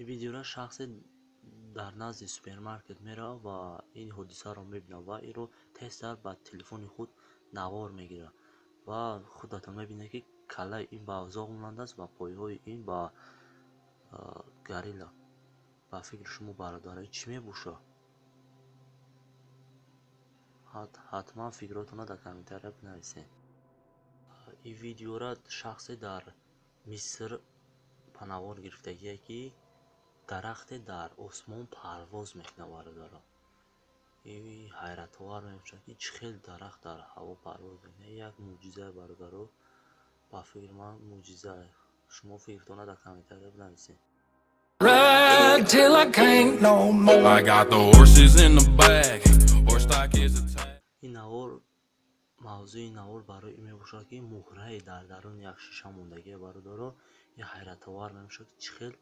این ویدیو را شخص در نزد سوپرمارکت میره و این حادثه رو میبینه و این رو تست با تلفن خود نوار میگیره و خودتون میبینه که کله این با اوزاق مانده است و پایهای این با گریلا. با فکر شما برادرای چی میبوشه؟ حتما فکراتون رو در کامنتر بنویسین. این ویدیو را شخص در مصر پناهگاه گرفتگیه که درخت در آسمان پرواز میکنه برادرها. این حیرت آور میشه که چه خیلی درخت در هوا پرواز میکنه. یک معجزه برادرها. با فکر من معجزه. شما فکرتون رو در کامنتر بنویسین. Ride till I can't no more. I got the horses in the back. Horse stock is attached. این نوار موضوع این نوار برای این میباشه که مهره در درون یک شیشه موندگی برادرها. این حیرت آور میشه که چه خیلی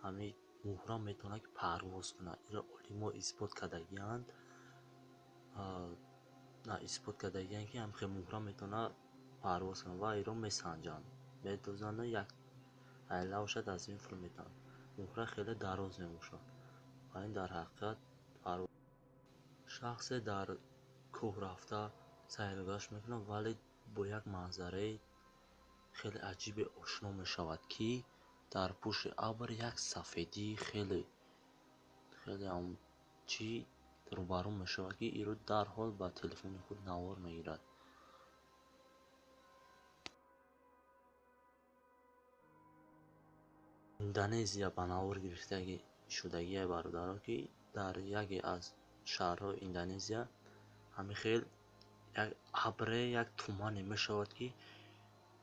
همین مهره میتونه که پرواز کنه. این علما اثبات کردگیاند. نه اثبات کردگیاند که همین مهره میتونه پرواز کنه و این رو میسنجند. میدوزند یک عیله باشد از این فرو میتن. مهره خیلی دراز نمیشه و این در حقیقت پرواز. شخص در کوه رفته سیرگشت میکنه ولی با یک منظره خیلی عجیب آشنا میشود که در پشت ابر یک سفیدی خیلی هم چی روبرو میشود که ایرو در حال با تلفن خود نوار میگیرد. اندونزیا پناهگاه گرفتگی شدگی برادرها که در یکی از شهرهای اندونزیا همین خیلی یک ابر یک تومانی میشود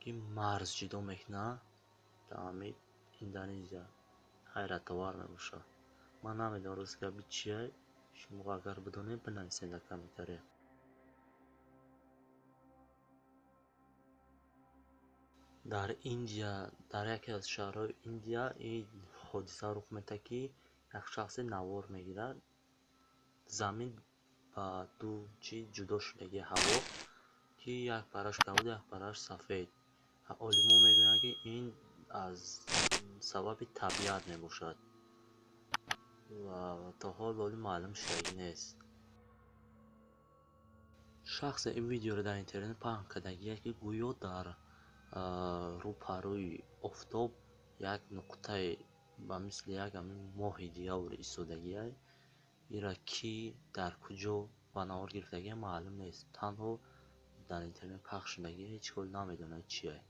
که مرز جدا میکنه در همین اندونزیا. حیرت آور میشه. من نمیدونم روز که چیه. شما اگر بدونید بنویسید در کامنتر. در ایندیا در یکی از شهرهای ایندیا این حادثه رخ میده که یک شخص نوار میگیرد. زمین با دو چیز جدا شدگی هوا که یک پرش کبود یک پرش سفید. علما میگویند که این از سبب طبیعت میباشد و تا حال ولی معلوم شدگی نیست. شخص این ویدیو رو در اینترنت پخش کردگیه که گویا در رو پروی آفتاب یک نقطه و مثل یک ماه دیگر ایستادگیه. ایرا کی در کجا پناهگاه گرفتگیه معلوم نیست. تنها در اینترنت پخش شدگیه. هیچ کل نمیدونه چیه.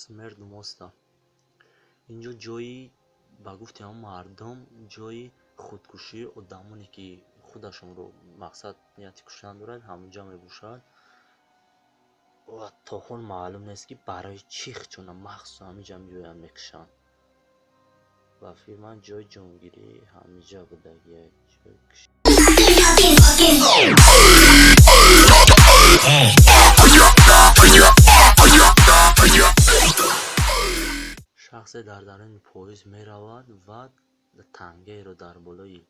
سمرد ماستا اینجا جایی با گفت هم مردم جایی خودکشی آدمانی که خودشون رو مقصد نیت کشتن دارن همونجا میباشد و تا حال معلوم نیست که برای چی چون مخصوصا همینجا میجوین میکشن و فیلم جای جانگیری همینجا بودگیه. شخص در درون پاییز می رود و تنگه رو در بالای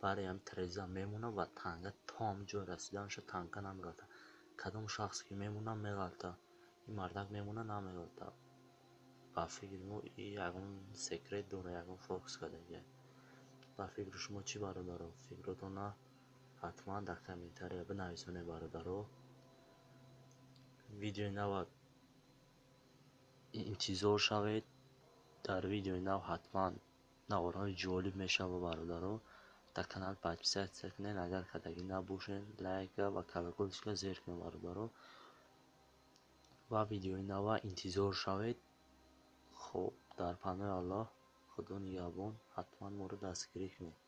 برای هم تریزه میمونه و تنگه تا همجا رسیدن شد تنگه نمیگلته. کدام شخص که میمونه میگلته. این مردک میمونه نمیگلته. با فکر مو یکون سکرت داره یکون فوکس کردگیه. با فکر شما چی برادرها؟ فکراتون حتما در کامنتر بنویسونه برادرها. ویدیو نو انتظار شوید. در ویدیو نو حتما نوارهای جالب میشه و برادرها در کانال پادپیسات کنین. اگر کدگی نباشین لایک و کلکلش زیر کنین برادرها و ویدیو نو انتظار شوید. خب در پناه الله خدا نگهبان. حتما مورد دستگیری کنید.